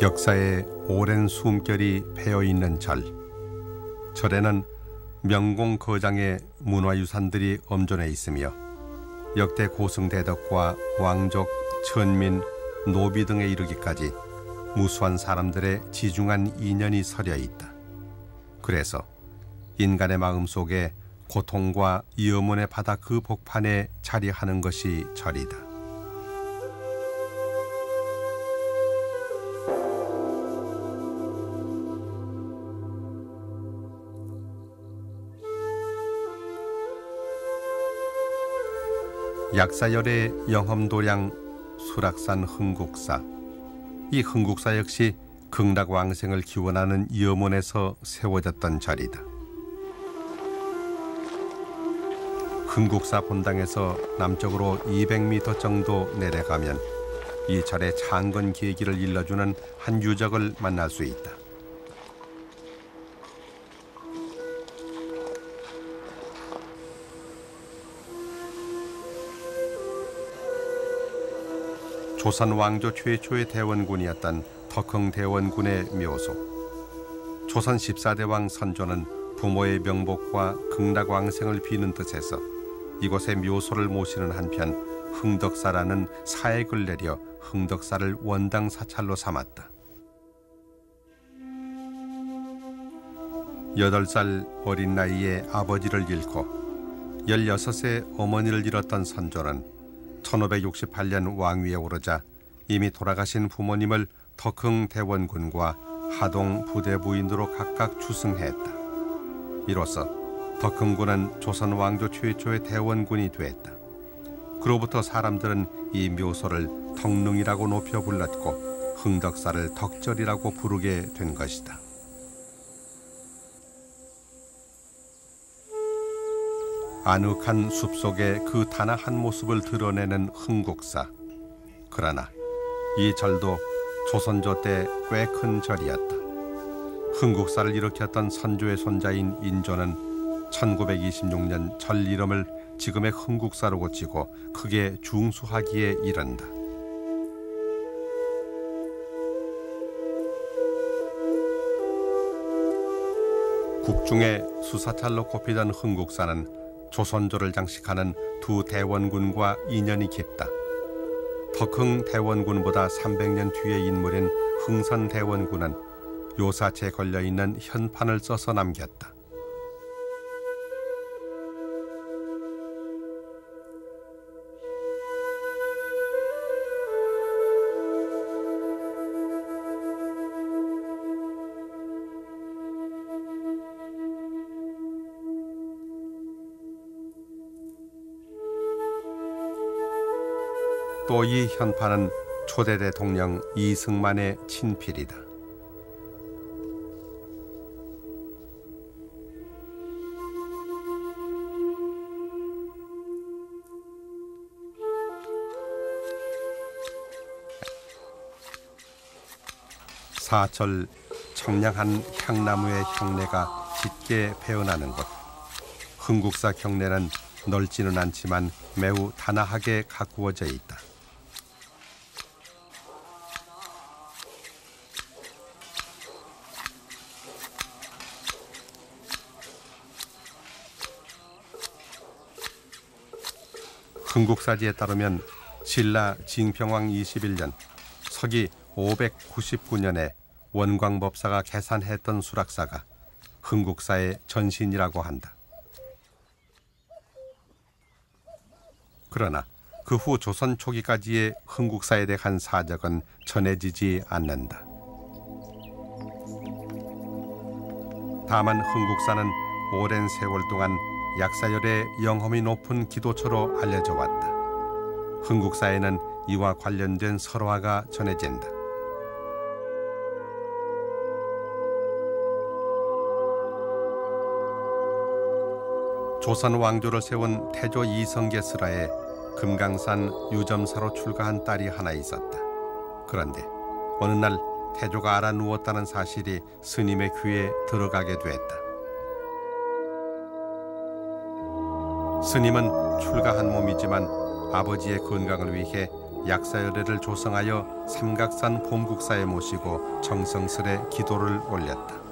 역사에 오랜 숨결이 배어있는 절. 절에는 명공 거장의 문화유산들이 엄존해 있으며 역대 고승대덕과 왕족, 천민, 노비 등에 이르기까지 무수한 사람들의 지중한 인연이 서려 있다. 그래서 인간의 마음속에 고통과 염원의 바다 그 복판에 자리하는 것이 절이다. 약사열의 영험도량 수락산 흥국사. 이 흥국사 역시 극락왕생을 기원하는 염원에서 세워졌던 절이다. 흥국사 본당에서 남쪽으로 200m 정도 내려가면 이 절의 창건 계기를 일러주는 한 유적을 만날 수 있다. 조선 왕조 최초의 대원군이었던 덕흥대원군의 묘소. 조선 14대왕 선조는 부모의 명복과 극락왕생을 비는 뜻에서 이곳에 묘소를 모시는 한편 흥덕사라는 사액을 내려 흥덕사를 원당 사찰로 삼았다. 8살 어린 나이에 아버지를 잃고 16세 어머니를 잃었던 선조는 1568년 왕위에 오르자 이미 돌아가신 부모님을 덕흥대원군과 하동 부대부인으로 각각 추승했다. 이로써 덕흥군은 조선 왕조 최초의 대원군이 됐다. 그로부터 사람들은 이 묘소를 덕릉이라고 높여 불렀고 흥덕사를 덕절이라고 부르게 된 것이다. 아늑한 숲속에 그 단아한 모습을 드러내는 흥국사. 그러나 이 절도 조선조 때 꽤 큰 절이었다. 흥국사를 일으켰던 선조의 손자인 인조는 1926년 절 이름을 지금의 흥국사로 고치고 크게 중수하기에 이른다. 국중의 수사찰로 꼽히던 흥국사는 조선조를 장식하는 두 대원군과 인연이 깊다. 덕흥대원군보다 300년 뒤의 인물인 흥선대원군은 요사체에 걸려있는 현판을 써서 남겼다. 또 이 현판은 초대 대통령 이승만의 친필이다. 사철 청량한 향나무의 형내가 짙게 배어나는 곳. 흥국사 경내는 넓지는 않지만 매우 단아하게 가꾸어져 있다. 흥국사지에 따르면 신라 징평왕 21년 서기 599년에 원광법사가 계산했던 수락사가 흥국사의 전신이라고 한다. 그러나 그 후 조선 초기까지의 흥국사에 대한 사적은 전해지지 않는다. 다만 흥국사는 오랜 세월 동안 약사열의 영험이 높은 기도처로 알려져 왔다. 흥국사에는 이와 관련된 설화가 전해진다. 조선 왕조를 세운 태조 이성계 슬하에 금강산 유점사로 출가한 딸이 하나 있었다. 그런데 어느 날 태조가 알아 누웠다는 사실이 스님의 귀에 들어가게 됐다. 스님은 출가한 몸이지만 아버지의 건강을 위해 약사열애를 조성하여 삼각산 봉국사에 모시고 정성스레 기도를 올렸다.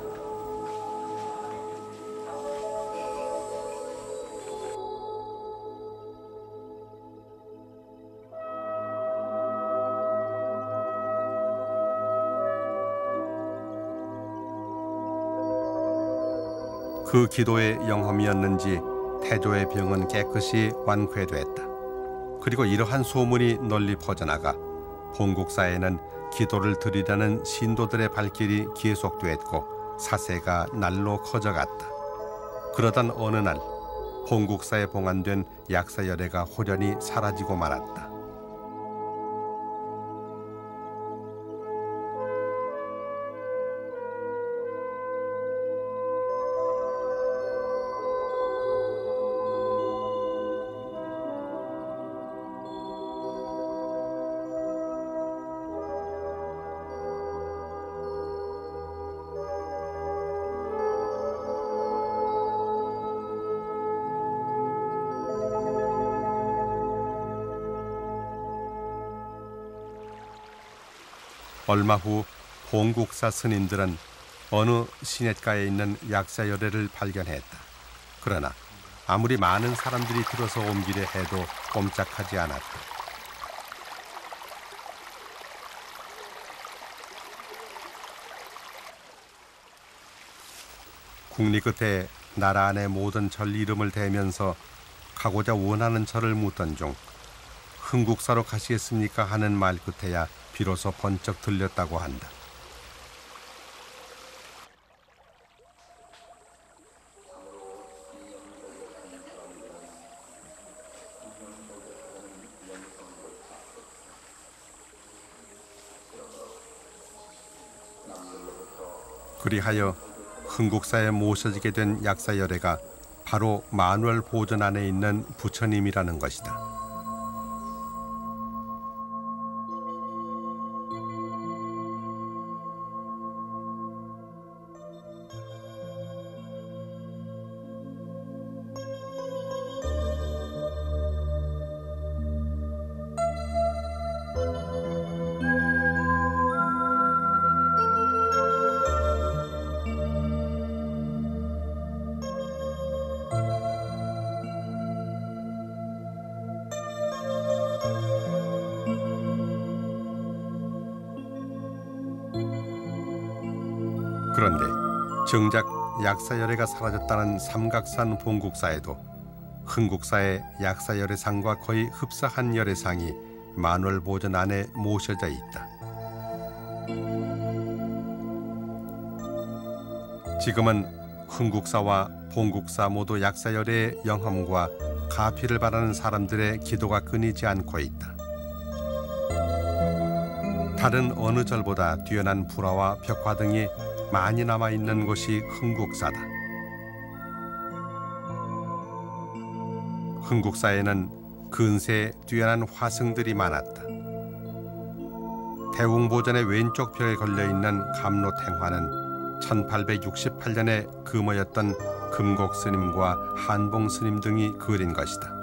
그 기도의 영험이었는지 태조의 병은 깨끗이 완쾌됐다. 그리고 이러한 소문이 널리 퍼져나가 봉국사에는 기도를 드리려는 신도들의 발길이 계속됐고 사세가 날로 커져갔다. 그러던 어느 날 봉국사에 봉안된 약사열애가 호련히 사라지고 말았다. 얼마 후 봉국사 스님들은 어느 시냇가에 있는 약사열애를 발견했다. 그러나 아무리 많은 사람들이 들어서 옮기려 해도 꼼짝하지 않았다. 국리 끝에 나라 안의 모든 절 이름을 대면서 가고자 원하는 절을 묻던 중 흥국사로 가시겠습니까 하는 말 끝에야 비로소 번쩍 들렸다고 한다. 그리하여 흥국사에 모셔지게 된 약사열애가 바로 만월 보전 안에 있는 부처님이라는 것이다. 그런데 정작 약사열애가 사라졌다는 삼각산 봉국사에도 흥국사의 약사열애상과 거의 흡사한 열애상이 만월보전 안에 모셔져 있다. 지금은 흥국사와 봉국사 모두 약사열애의 영험과 가피를 바라는 사람들의 기도가 끊이지 않고 있다. 다른 어느 절보다 뛰어난 불화와 벽화 등이 많이 남아있는 곳이 흥국사다. 흥국사에는 근세에 뛰어난 화승들이 많았다. 대웅보전의 왼쪽 벽에 걸려있는 감로탱화는 1868년에 금어였던 금곡스님과 한봉스님 등이 그린 것이다.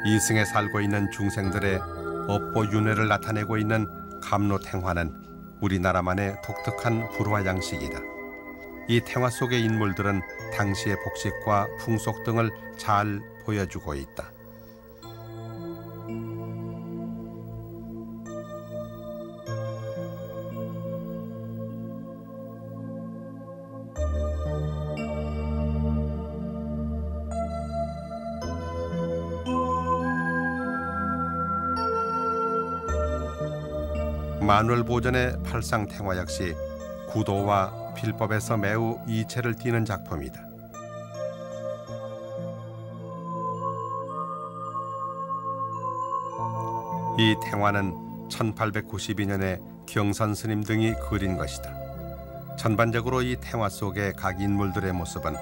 이승에 살고 있는 중생들의 업보윤회를 나타내고 있는 감로탱화는 우리나라만의 독특한 불화 양식이다. 이 탱화 속의 인물들은 당시의 복식과 풍속 등을 잘 보여주고 있다. 만월보전의 팔상탱화 역시 구도와 필법에서 매우 이체를 띠는 작품이다. 이 탱화는 1892년에 경선스님 등이 그린 것이다. 전반적으로 이 탱화 속의 각 인물들의 모습은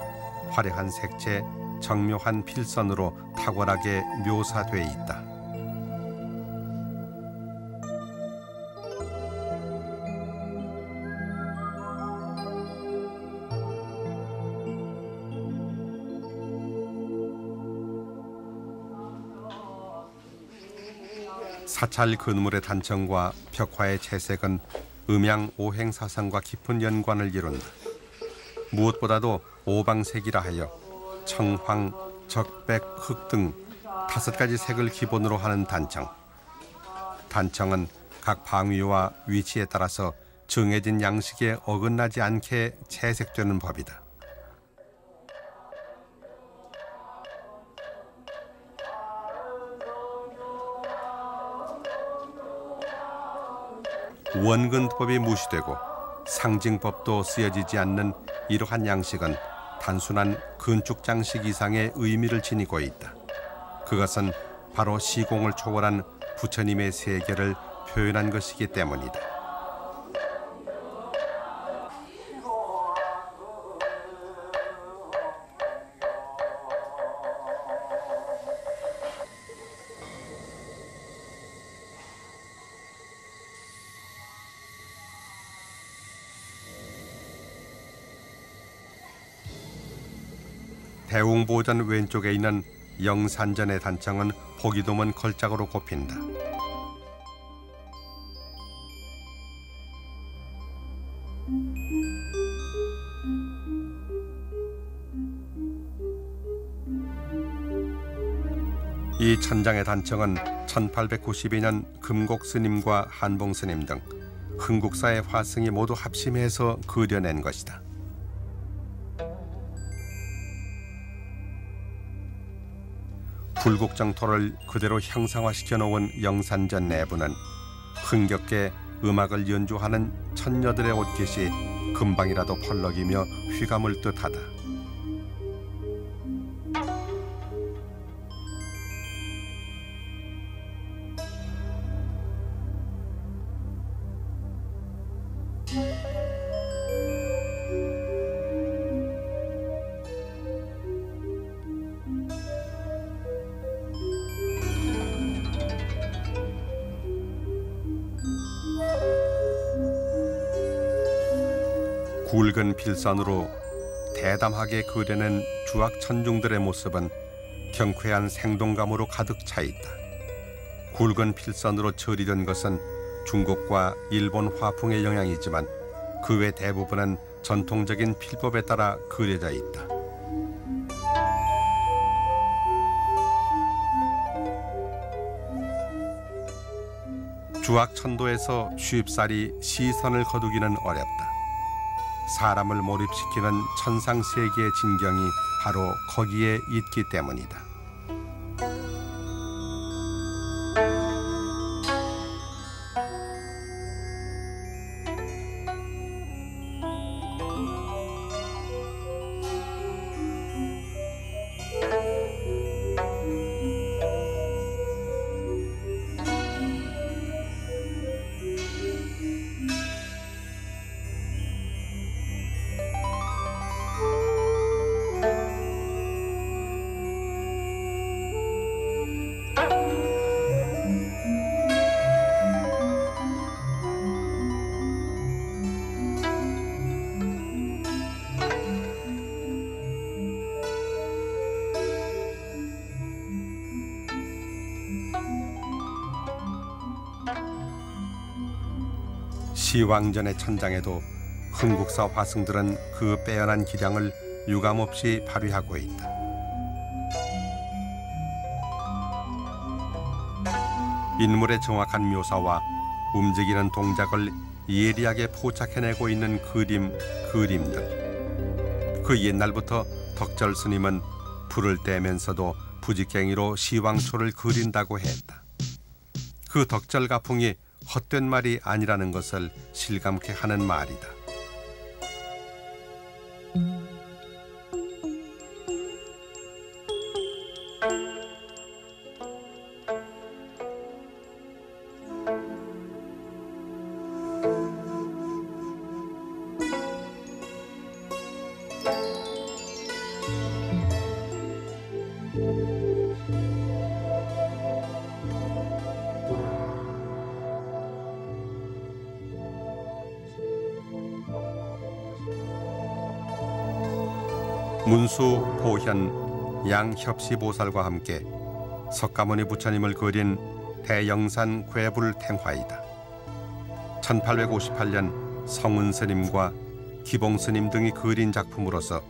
화려한 색채, 정묘한 필선으로 탁월하게 묘사돼 있다. 사찰 건물의 단청과 벽화의 채색은 음양 오행사상과 깊은 연관을 이룬다. 무엇보다도 오방색이라 하여 청황, 적백, 흑 등 5가지 색을 기본으로 하는 단청. 단청은 각 방위와 위치에 따라서 정해진 양식에 어긋나지 않게 채색되는 법이다. 원근법이 무시되고 상징법도 쓰여지지 않는 이러한 양식은 단순한 건축 장식 이상의 의미를 지니고 있다. 그것은 바로 시공을 초월한 부처님의 세계를 표현한 것이기 때문이다. 대웅보전 왼쪽에 있는 영산전의 단청은 보기 드문 걸작으로 꼽힌다. 이 천장의 단청은 1892년 금곡 스님과 한봉 스님 등 흥국사의 화승이 모두 합심해서 그려낸 것이다. 불국정토를 그대로 형상화시켜 놓은 영산전 내부는 흥겹게 음악을 연주하는 천녀들의 옷깃이 금방이라도 펄럭이며 휘감을 듯하다. 굵은 필선으로 대담하게 그려낸 주악천중들의 모습은 경쾌한 생동감으로 가득 차 있다. 굵은 필선으로 처리된 것은 중국과 일본 화풍의 영향이지만 그 외 대부분은 전통적인 필법에 따라 그려져 있다. 주악천도에서 쉽사리 시선을 거두기는 어렵다. 사람을 몰입시키는 천상세계의 진경이 바로 거기에 있기 때문이다. 시왕전의 천장에도 흥국사 화승들은 그 빼어난 기량을 유감없이 발휘하고 있다. 인물의 정확한 묘사와 움직이는 동작을 예리하게 포착해내고 있는 그림들. 그 옛날부터 덕절 스님은 불을 떼면서도 부직갱이로 시왕초를 그린다고 했다. 그 덕절 가풍이 헛된 말이 아니라는 것을 실감케 하는 말이다. 문수, 보현, 양협시 보살과 함께 석가모니 부처님을 그린 대영산 괴불탱화이다. 1858년 성은스님과 기봉스님 등이 그린 작품으로서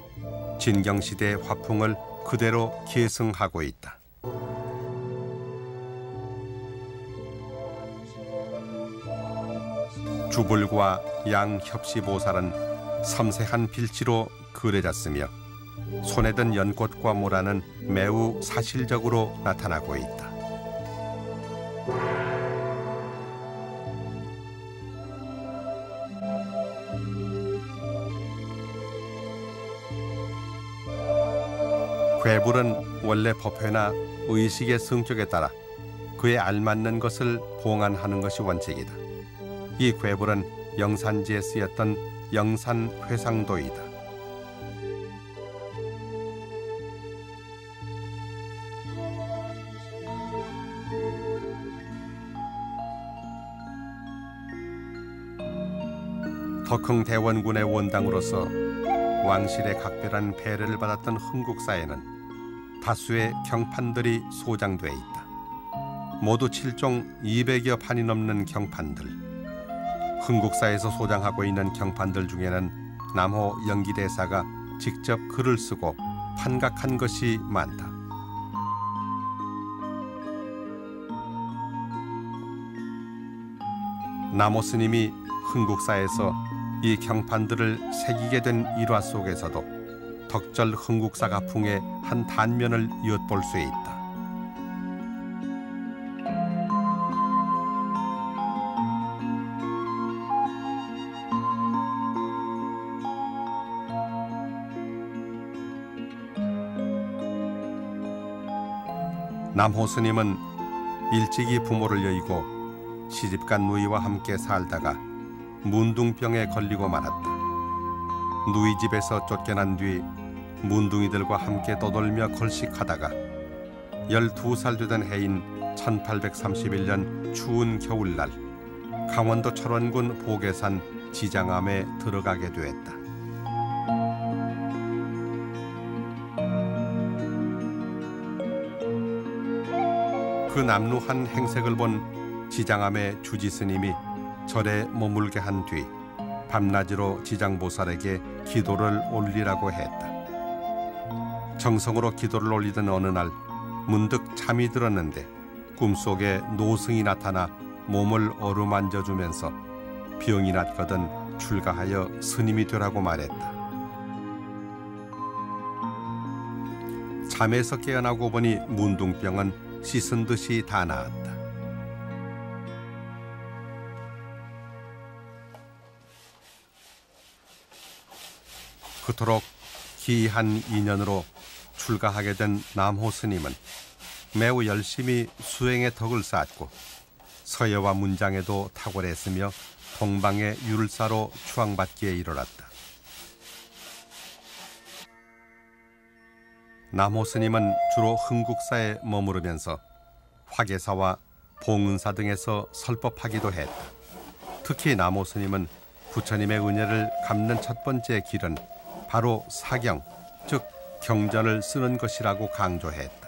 진경시대의 화풍을 그대로 계승하고 있다. 주불과 양협시보살은 섬세한 빌치로 그려졌으며 손에 든 연꽃과 모라는 매우 사실적으로 나타나고 있다. 괴불은 원래 법회나 의식의 성격에 따라 그에 알맞는 것을 봉안하는 것이 원칙이다. 이 괴불은 영산지에 쓰였던 영산회상도이다. 덕흥대원군의 원당으로서 왕실의 각별한 배려를 받았던 흥국사에는 다수의 경판들이 소장돼 있다. 모두 7종 200여 판이 넘는 경판들. 흥국사에서 소장하고 있는 경판들 중에는 남호 영기대사가 직접 글을 쓰고 판각한 것이 많다. 남호 스님이 흥국사에서 이 경판들을 새기게 된 일화 속에서도 덕절 흥국사 가풍의 한 단면을 엿볼 수 있다. 남호 스님은 일찍이 부모를 여의고 시집간 누이와 함께 살다가 문둥병에 걸리고 말았다. 누이 집에서 쫓겨난 뒤 문둥이들과 함께 떠돌며 걸식하다가 12살 되던 해인 1831년 추운 겨울날 강원도 철원군 보계산 지장암에 들어가게 되었다. 그 남루한 행색을 본 지장암의 주지스님이 절에 머물게 한 뒤 밤낮으로 지장보살에게 기도를 올리라고 했다. 정성으로 기도를 올리던 어느 날 문득 잠이 들었는데 꿈속에 노승이 나타나 몸을 어루만져주면서 병이 낫거든 출가하여 스님이 되라고 말했다. 잠에서 깨어나고 보니 문둥병은 씻은 듯이 다 나았다. 그토록 기이한 인연으로 출가하게 된 남호 스님은 매우 열심히 수행의 덕을 쌓았고 서예와 문장에도 탁월했으며 동방의 율사로 추앙받기에 이르렀다. 남호 스님은 주로 흥국사에 머무르면서 화계사와 봉은사 등에서 설법하기도 했다. 특히 남호 스님은 부처님의 은혜를 갚는 첫 번째 길은 바로 사경, 즉 경전을 쓰는 것이라고 강조했다.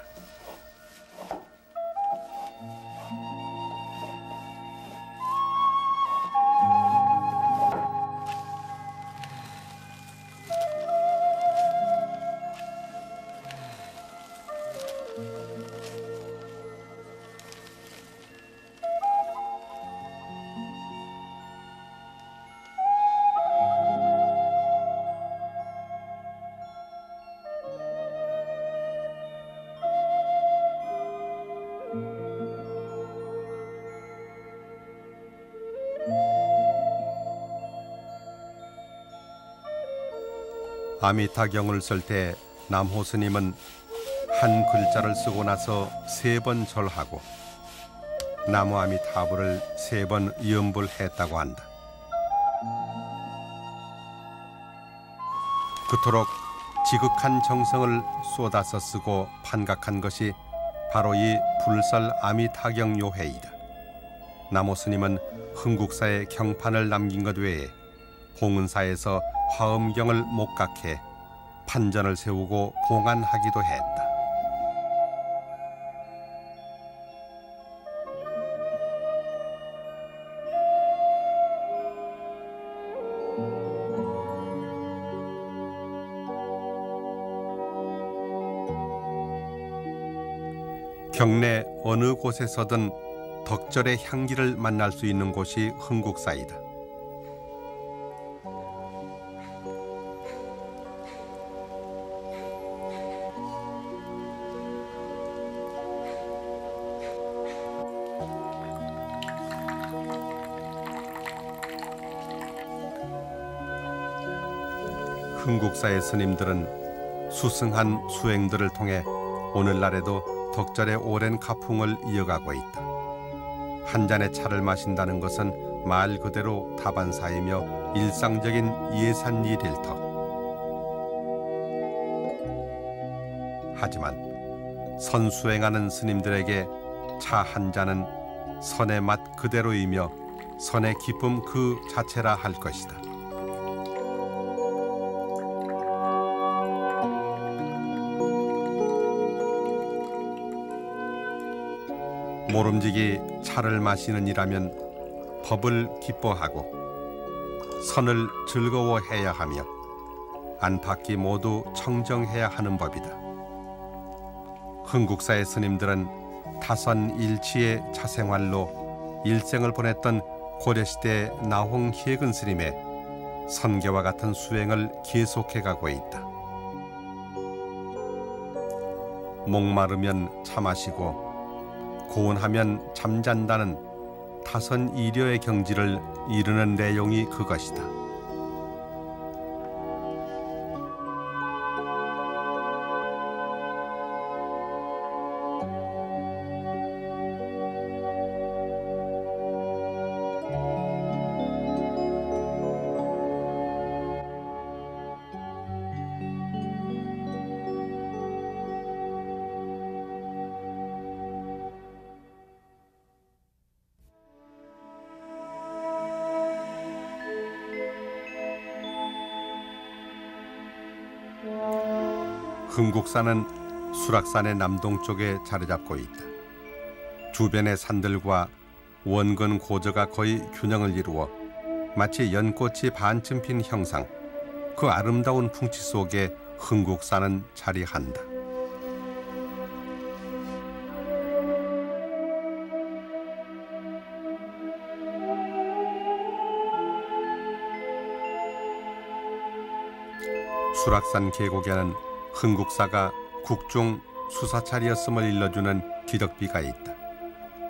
아미타경을 쓸 때 남호 스님은 한 글자를 쓰고 나서 3번 절하고 나무 아미타불을 3번 염불했다고 한다. 그토록 지극한 정성을 쏟아서 쓰고 판각한 것이 바로 이 불설 아미타경 요회이다. 남호 스님은 흥국사에 경판을 남긴 것 외에 봉은사에서 화엄경을 목각해 판전을 세우고 봉안하기도 했다. 경내 어느 곳에서든 덕절의 향기를 만날 수 있는 곳이 흥국사이다. 흥국사의 스님들은 수승한 수행들을 통해 오늘날에도 덕절의 오랜 가풍을 이어가고 있다. 한 잔의 차를 마신다는 것은 말 그대로 다반사이며 일상적인 예산일일 터. 하지만 선수행하는 스님들에게 차 한 잔은 선의 맛 그대로이며 선의 기쁨 그 자체라 할 것이다. 모름지기 차를 마시는 이라면 법을 기뻐하고 선을 즐거워해야 하며 안팎이 모두 청정해야 하는 법이다. 흥국사의 스님들은 타선일치의 차생활로 일생을 보냈던 고려시대 나홍희근 스님의 선계와 같은 수행을 계속해가고 있다. 목마르면 차 마시고 고운하면 잠잔다는 타선 이려의 경지를 이루는 내용이 그것이다. 흥국사는 수락산의 남동쪽에 자리 잡고 있다. 주변의 산들과 원근 고저가 거의 균형을 이루어 마치 연꽃이 반쯤 핀 형상, 그 아름다운 풍치 속에 흥국사는 자리한다. 수락산 계곡에는 흥국사가 국중 수사찰이었음을 일러주는 기덕비가 있다.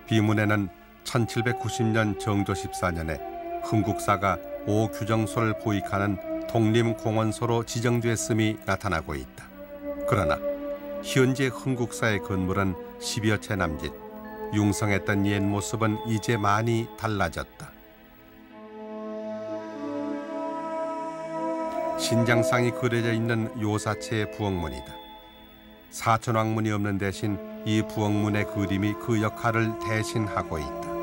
비문에는 1790년 정조 14년에 흥국사가 오규정소를 보익하는 독립공원소로 지정됐음이 나타나고 있다. 그러나 현재 흥국사의 건물은 10여 채 남짓, 융성했던 옛 모습은 이제 많이 달라졌다. 신장상이 그려져 있는 요사체의 부엌문이다. 사천왕문이 없는 대신 이 부엌문의 그림이 그 역할을 대신하고 있다.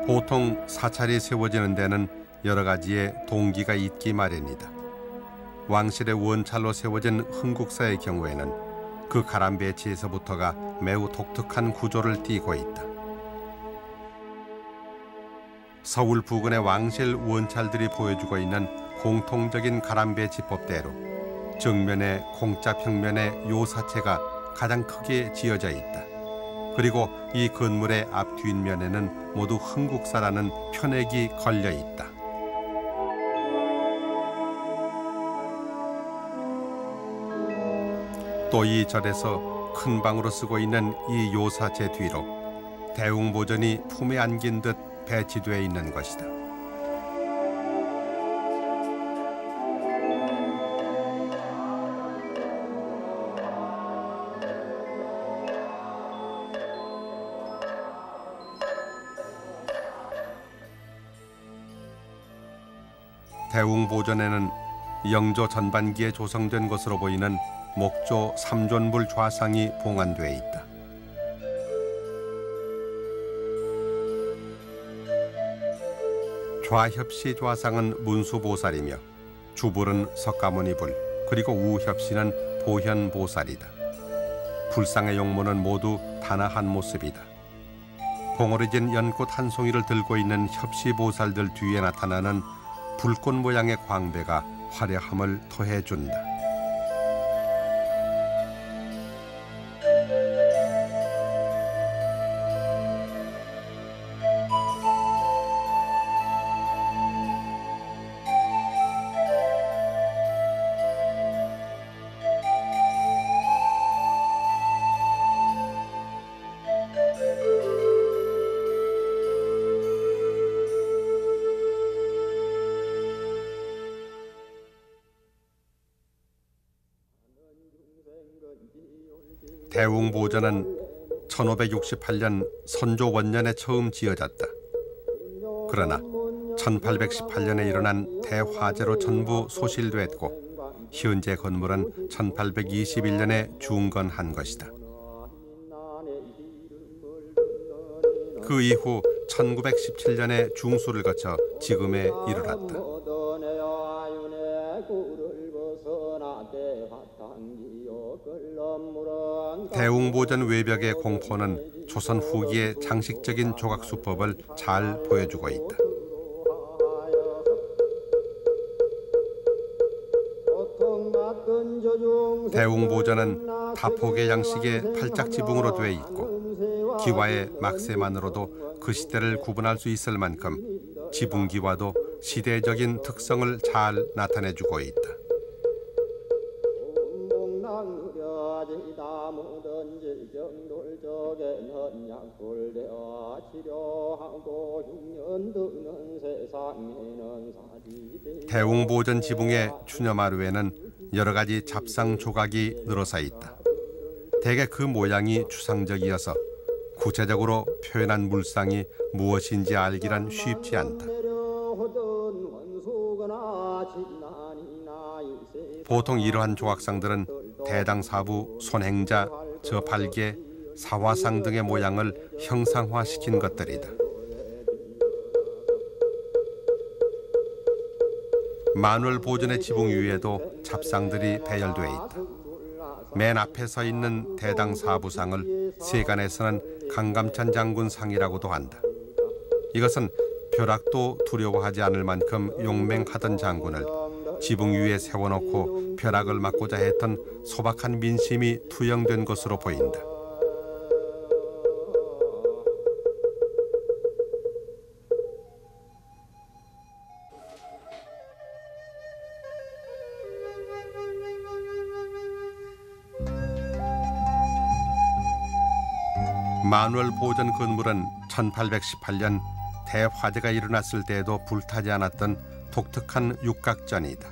보통 사찰이 세워지는 데는 여러 가지의 동기가 있기 마련이다. 왕실의 원찰로 세워진 흥국사의 경우에는 그 가람배치에서부터가 매우 독특한 구조를 띠고 있다. 서울 부근의 왕실 원찰들이 보여주고 있는 공통적인 가람배치법대로 정면에 공짜 평면의 요사체가 가장 크게 지어져 있다. 그리고 이 건물의 앞 뒷면에는 모두 흥국사라는 표넥이 걸려 있다. 또 이 절에서 큰 방으로 쓰고 있는 이 요사체 뒤로 대웅보전이 품에 안긴 듯 배치되어 있는 것이다. 대웅보전에는 영조 전반기에 조성된 것으로 보이는 목조 삼존불 좌상이 봉안되어 있다. 좌협시 좌상은 문수보살이며 주불은 석가모니불, 그리고 우협씨는 보현보살이다. 불상의 용모는 모두 단아한 모습이다. 봉오리진 연꽃 한 송이를 들고 있는 협시보살들 뒤에 나타나는 불꽃 모양의 광배가 화려함을 더해준다. 대웅보전은 1568년 선조 원년에 처음 지어졌다. 그러나 1818년에 일어난 대화재로 전부 소실됐고 현재 건물은 1821년에 중건한 것이다. 그 이후 1917년에 중수를 거쳐 지금에 이르렀다. 대웅보전 외벽의 공포는 조선 후기의 장식적인 조각수법을 잘 보여주고 있다. 대웅보전은 다폭의 양식의 팔짝 지붕으로 되어 있고 기와의 막새만으로도 그 시대를 구분할 수 있을 만큼 지붕기와도 시대적인 특성을 잘 나타내주고 있다. 대웅보전 지붕의 추녀마루에는 여러 가지 잡상 조각이 늘어서 있다. 대개 그 모양이 추상적이어서 구체적으로 표현한 물상이 무엇인지 알기란 쉽지 않다. 보통 이러한 조각상들은 대당사부, 손행자, 저팔계, 사화상 등의 모양을 형상화시킨 것들이다. 만월보전의 지붕 위에도 잡상들이 배열되어 있다. 맨 앞에 서 있는 대당사부상을 세간에서는 강감찬 장군상이라고도 한다. 이것은 벼락도 두려워하지 않을 만큼 용맹하던 장군을 지붕 위에 세워놓고 벼락을 맞고자 했던 소박한 민심이 투영된 것으로 보인다. 만월보전 건물은 1818년 대화재가 일어났을 때에도 불타지 않았던 독특한 육각전이다.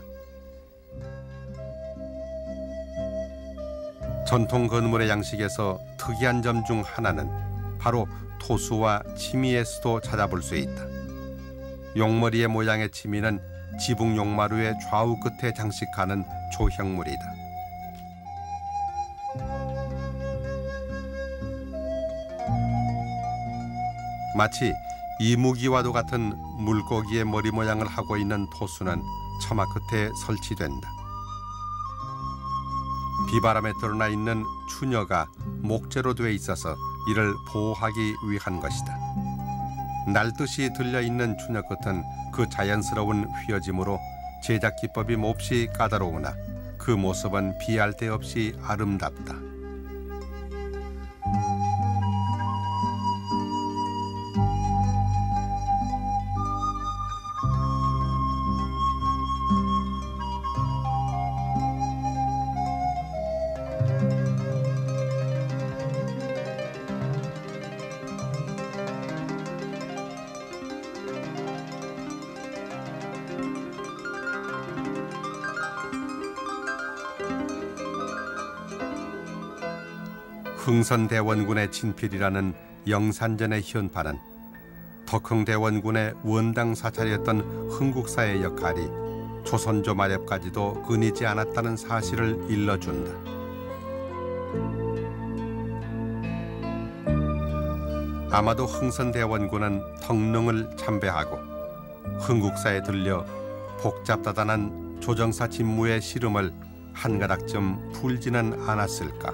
전통 건물의 양식에서 특이한 점 중 하나는 바로 토수와 치미에서도 찾아볼 수 있다. 용머리의 모양의 치미는 지붕 용마루의 좌우 끝에 장식하는 조형물이다. 마치 이무기와도 같은 물고기의 머리 모양을 하고 있는 토수는 처마 끝에 설치된다. 비바람에 드러나 있는 추녀가 목재로 되어 있어서 이를 보호하기 위한 것이다. 날듯이 들려있는 추녀 끝은 그 자연스러운 휘어짐으로 제작 기법이 몹시 까다로우나 그 모습은 비할 데 없이 아름답다. 흥선대원군의 친필이라는 영산전의 현판은 덕흥대원군의 원당 사찰이었던 흥국사의 역할이 조선조 말엽까지도 끊이지 않았다는 사실을 일러준다. 아마도 흥선대원군은 덕능을 참배하고 흥국사에 들려 복잡다단한 조정사 직무의 시름을 한 가닥쯤 풀지는 않았을까.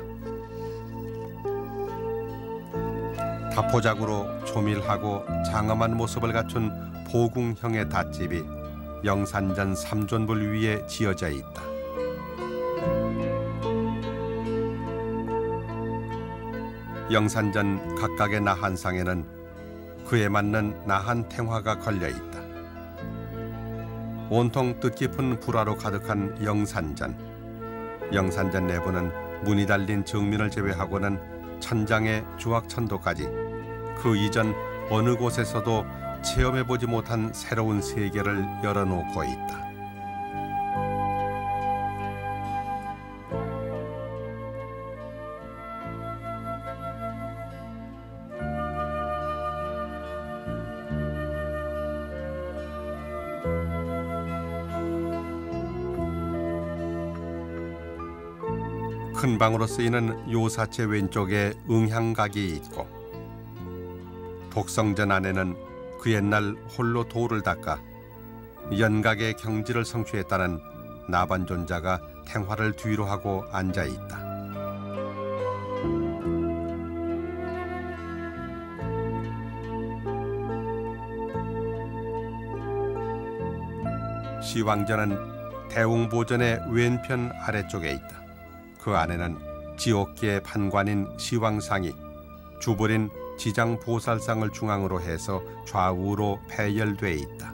다포작으로 조밀하고 장엄한 모습을 갖춘 보궁형의 닷집이 영산전 삼존불 위에 지어져 있다. 영산전 각각의 나한상에는 그에 맞는 나한 탱화가 걸려 있다. 온통 뜻깊은 불화로 가득한 영산전. 영산전 내부는 문이 달린 정면을 제외하고는 천장의 주악천도까지 그 이전 어느 곳에서도 체험해보지 못한 새로운 세계를 열어놓고 있다. 큰 방으로 쓰이는 요사체 왼쪽에 응향각이 있고 복성전 안에는 그 옛날 홀로 돌을 닦아 연각의 경지를 성취했다는 나반존자가 탱화를 뒤로 하고 앉아 있다. 시왕전은 대웅보전의 왼편 아래쪽에 있다. 그 안에는 지옥계의 판관인 시왕상이 주벌인 지장보살상을 중앙으로 해서 좌우로 배열돼 있다.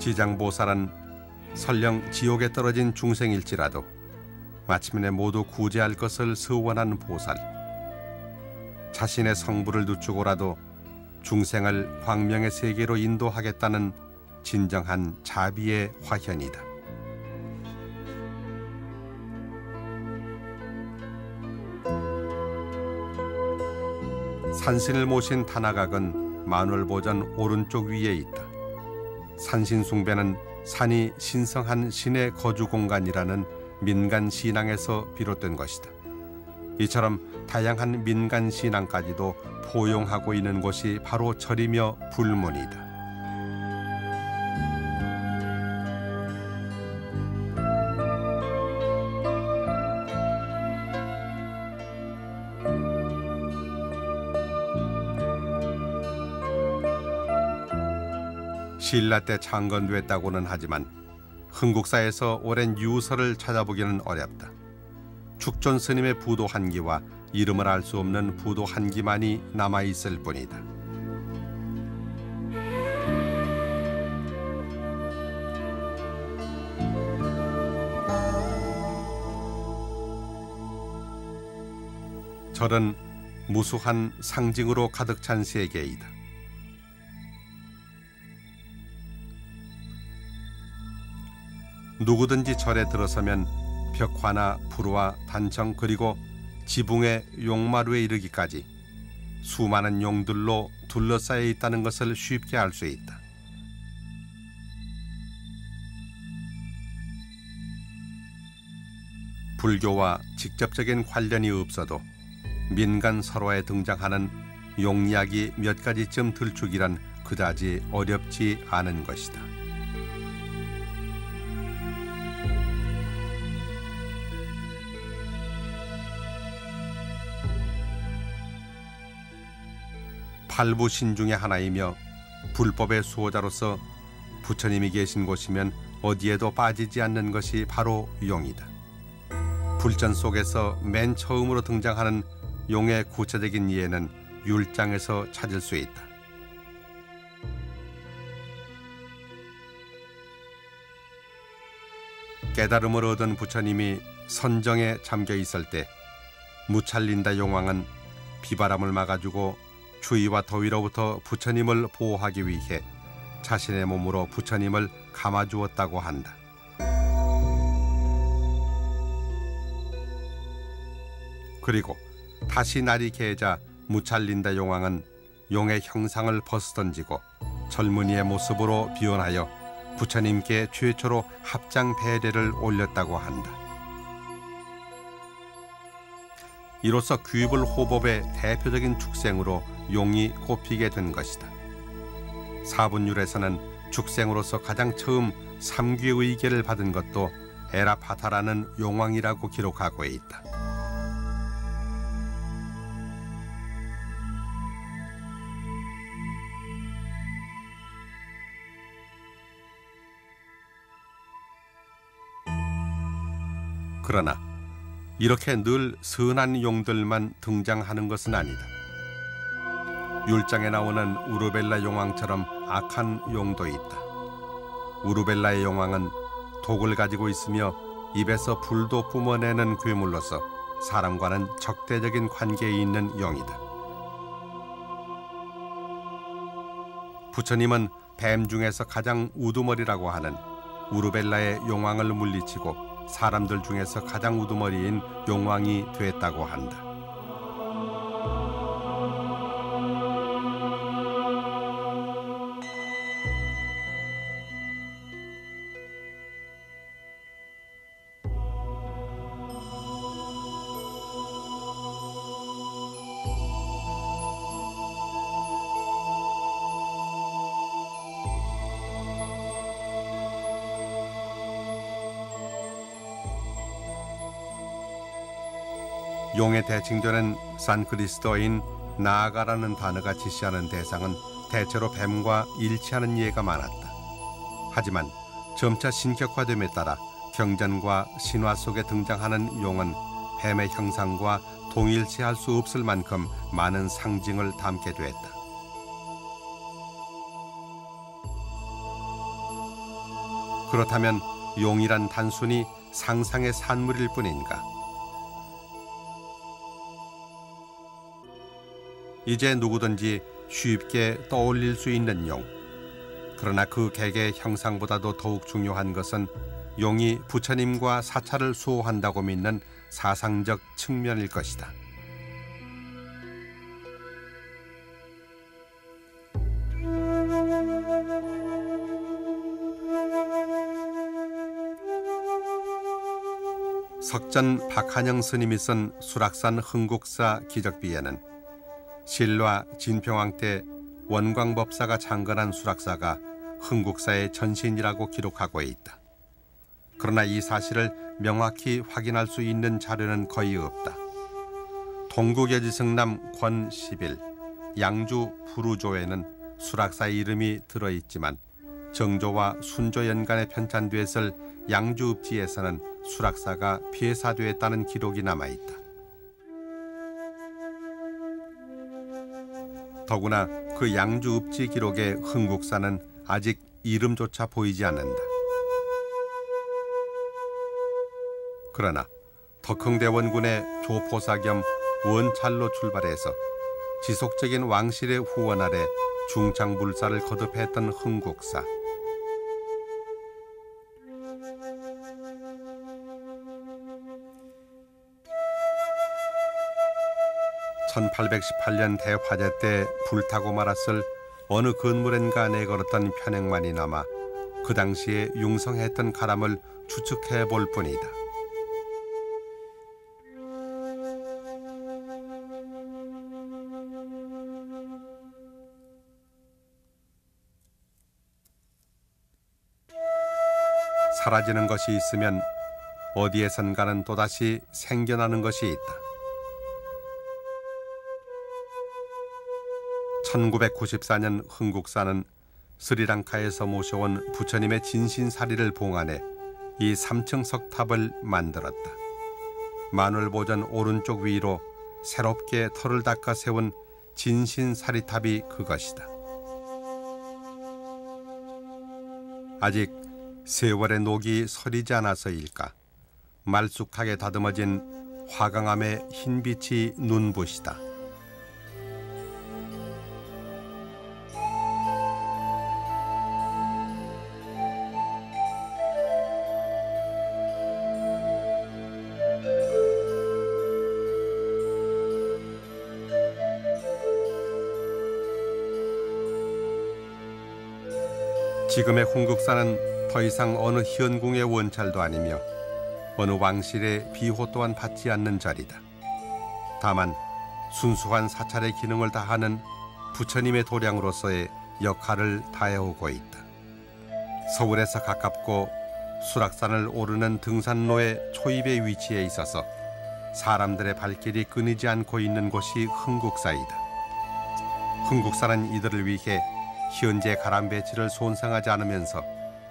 지장보살은 설령 지옥에 떨어진 중생일지라도 마침내 모두 구제할 것을 서원한 보살. 자신의 성부를 늦추고라도 중생을 광명의 세계로 인도하겠다는 진정한 자비의 화현이다. 산신을 모신 타나각은 만월보전 오른쪽 위에 있다. 산신숭배는 산이 신성한 신의 거주 공간이라는 민간 신앙에서 비롯된 것이다. 이처럼 다양한 민간 신앙까지도 포용하고 있는 곳이 바로 절이며 불문이다. 신라 때 창건됐다고는 하지만 흥국사에서 오랜 유서를 찾아보기는 어렵다. 축존 스님의 부도 한기와 이름을 알 수 없는 부도 한기만이 남아있을 뿐이다. 절은 무수한 상징으로 가득 찬 세계이다. 누구든지 절에 들어서면 벽화나 불화, 단청 그리고 지붕의 용마루에 이르기까지 수많은 용들로 둘러싸여 있다는 것을 쉽게 알 수 있다. 불교와 직접적인 관련이 없어도 민간 설화에 등장하는 용약이 몇 가지쯤 들추기란 그다지 어렵지 않은 것이다. 팔부신 중의 하나이며 불법의 수호자로서 부처님이 계신 곳이면 어디에도 빠지지 않는 것이 바로 용이다. 불전 속에서 맨 처음으로 등장하는 용의 구체적인 이해는 율장에서 찾을 수 있다. 깨달음을 얻은 부처님이 선정에 잠겨 있을 때 무찰린다 용왕은 비바람을 막아주고 추위와 더위로부터 부처님을 보호하기 위해 자신의 몸으로 부처님을 감아주었다고 한다. 그리고 다시 날이 개자 무찰린다 용왕은 용의 형상을 벗어던지고 젊은이의 모습으로 비원하여 부처님께 최초로 합장 배례를 올렸다고 한다. 이로써 귀불 호법의 대표적인 축생으로 용이 꼽히게 된 것이다. 사분율에서는 축생으로서 가장 처음 삼귀의계를 받은 것도 에라파타라는 용왕이라고 기록하고 있다. 그러나 이렇게 늘 선한 용들만 등장하는 것은 아니다. 율장에 나오는 우르벨라 용왕처럼 악한 용도 있다. 우르벨라의 용왕은 독을 가지고 있으며 입에서 불도 뿜어내는 괴물로서 사람과는 적대적인 관계에 있는 용이다. 부처님은 뱀 중에서 가장 우두머리라고 하는 우르벨라의 용왕을 물리치고 사람들 중에서 가장 우두머리인 용왕이 됐다고 한다. 용에 대칭되는 산크리스토인 나아가라는 단어가 지시하는 대상은 대체로 뱀과 일치하는 예가 많았다. 하지만 점차 신격화됨에 따라 경전과 신화 속에 등장하는 용은 뱀의 형상과 동일시할 수 없을 만큼 많은 상징을 담게 되었다. 그렇다면 용이란 단순히 상상의 산물일 뿐인가? 이제 누구든지 쉽게 떠올릴 수 있는 용. 그러나 그 개의 형상보다도 더욱 중요한 것은 용이 부처님과 사찰을 수호한다고 믿는 사상적 측면일 것이다. 석전 박한영 스님이 쓴 수락산 흥국사 기적비에는 신라 진평왕 때 원광법사가 창건한 수락사가 흥국사의 전신이라고 기록하고 있다. 그러나 이 사실을 명확히 확인할 수 있는 자료는 거의 없다. 동국여지승남 권 10일 양주 부루조에는 수락사의 이름이 들어있지만 정조와 순조 연간에 편찬됐을 양주읍지에서는 수락사가 폐사되었다는 기록이 남아있다. 더구나 그 양주읍지 기록의 흥국사는 아직 이름조차 보이지 않는다. 그러나 덕흥대원군의 조포사 겸 원찰로 출발해서 지속적인 왕실의 후원 아래 중창불사를 거듭했던 흥국사. 1818년 대화재 때 불타고 말았을 어느 건물엔가 내걸었던 편액만이 남아 그 당시에 융성했던 가람을 추측해 볼 뿐이다. 사라지는 것이 있으면 어디에선가는 또다시 생겨나는 것이 있다. 1994년 흥국사는 스리랑카에서 모셔온 부처님의 진신사리를 봉안해 이 3층 석탑을 만들었다. 만월보전 오른쪽 위로 새롭게 털을 닦아 세운 진신사리탑이 그것이다. 아직 세월의 녹이 서리지 않아서일까 말쑥하게 다듬어진 화강암의 흰빛이 눈부시다. 지금의 훈국사는 더 이상 어느 현궁의 원찰도 아니며 어느 왕실의 비호 또한 받지 않는 자리다. 다만 순수한 사찰의 기능을 다하는 부처님의 도량으로서의 역할을 다해오고 있다. 서울에서 가깝고 수락산을 오르는 등산로의 초입의 위치에 있어서 사람들의 발길이 끊이지 않고 있는 곳이 흥국사이다. 흥국사는 이들을 위해 현재 가람배치를 손상하지 않으면서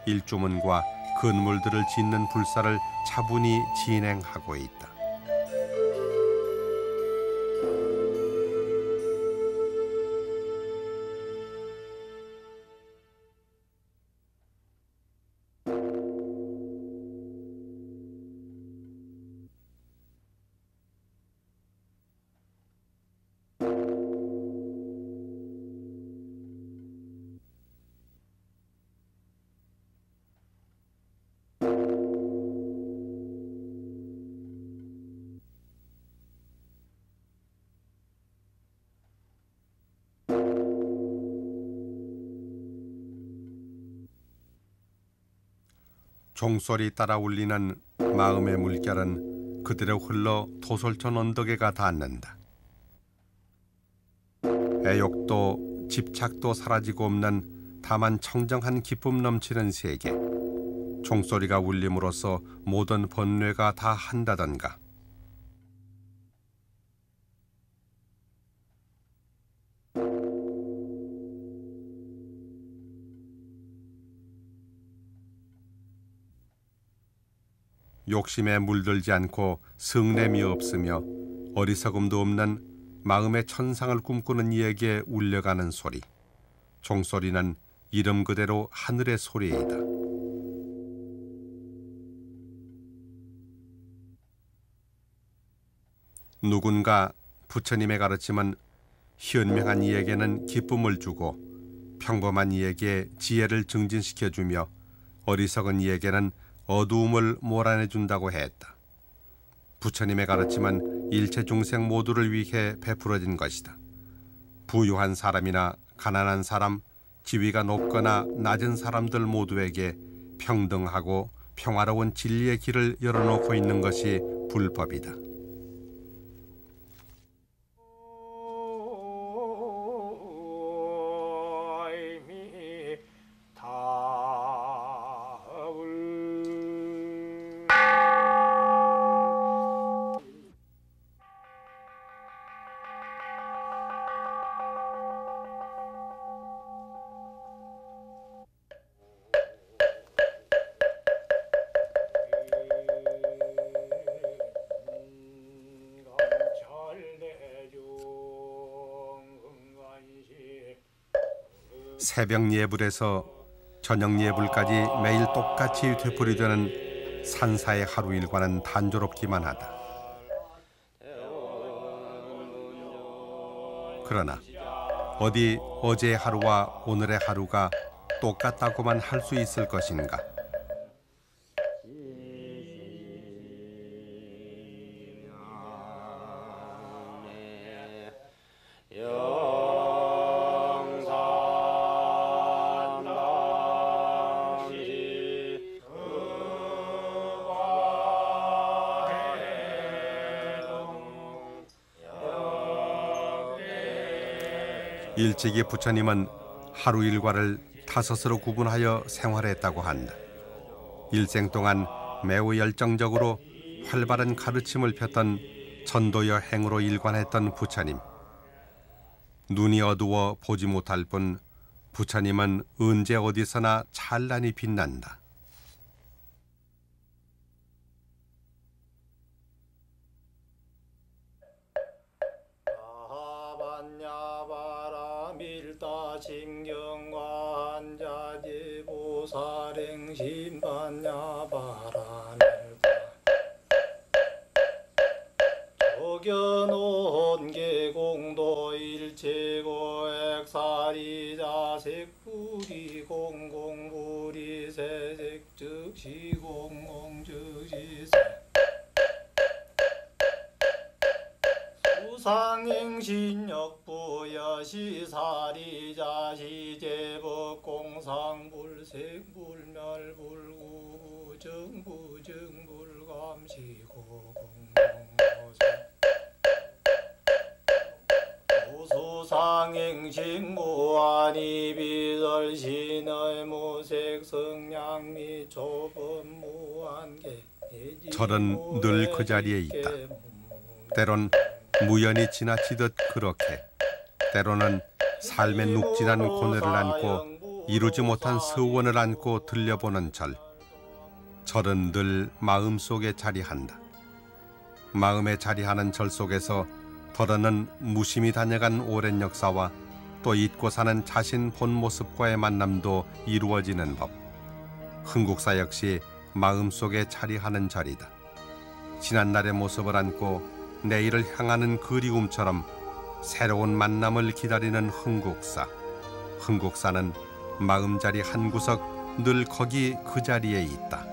일주문과 건물들을 짓는 불사를 차분히 진행하고 있다. 종소리 따라 울리는 마음의 물결은 그대로 흘러 도솔천 언덕에가 닿는다. 애욕도 집착도 사라지고 없는 다만 청정한 기쁨 넘치는 세계. 종소리가 울림으로써 모든 번뇌가 다 한다던가. 욕심에 물들지 않고 성냄이 없으며 어리석음도 없는 마음의 천상을 꿈꾸는 이에게 울려가는 소리. 종소리는 이름 그대로 하늘의 소리이다. 누군가 부처님의 가르침은 현명한 이에게는 기쁨을 주고 평범한 이에게 지혜를 증진시켜주며 어리석은 이에게는 어두움을 몰아내준다고 했다. 부처님의 가르침은 일체 중생 모두를 위해 베풀어진 것이다. 부유한 사람이나 가난한 사람, 지위가 높거나 낮은 사람들 모두에게 평등하고 평화로운 진리의 길을 열어놓고 있는 것이 불법이다. 새벽 예불에서 저녁 예불까지 매일 똑같이 되풀이되는 산사의 하루 일과는 단조롭기만 하다. 그러나 어디 어제의 하루와 오늘의 하루가 똑같다고만 할 수 있을 것인가? 일찍이 부처님은 하루 일과를 5으로 구분하여 생활했다고 한다. 일생 동안 매우 열정적으로 활발한 가르침을 폈던 전도여 행으로 일관했던 부처님. 눈이 어두워 보지 못할 뿐 부처님은 언제 어디서나 찬란히 빛난다. 징경과 한자지 보살행 신반야바라밀다 적여놓은 계공도 일체고 액사리 자색불이 공공불이 세색 즉시 공공 즉시 수상행신역부 여시사리자시제법 공상불 불색불멸불구 정부정불감시고 우수상행식무한이 비설신의 무색성량 및 조범무한계 절은 늘 그 자리에 있다. 때론 무연히 지나치듯 그렇게, 때로는 삶의 눅진한 고뇌를 안고 이루지 못한 서원을 안고 들려보는 절. 절은 늘 마음속에 자리한다. 마음에 자리하는 절 속에서 덜어는 무심히 다녀간 오랜 역사와 또 잊고 사는 자신 본 모습과의 만남도 이루어지는 법. 흥국사 역시 마음속에 자리하는 절이다. 지난날의 모습을 안고 내일을 향하는 그리움처럼 새로운 만남을 기다리는 흥국사. 흥국사는 마음자리 한 구석 늘 거기 그 자리에 있다.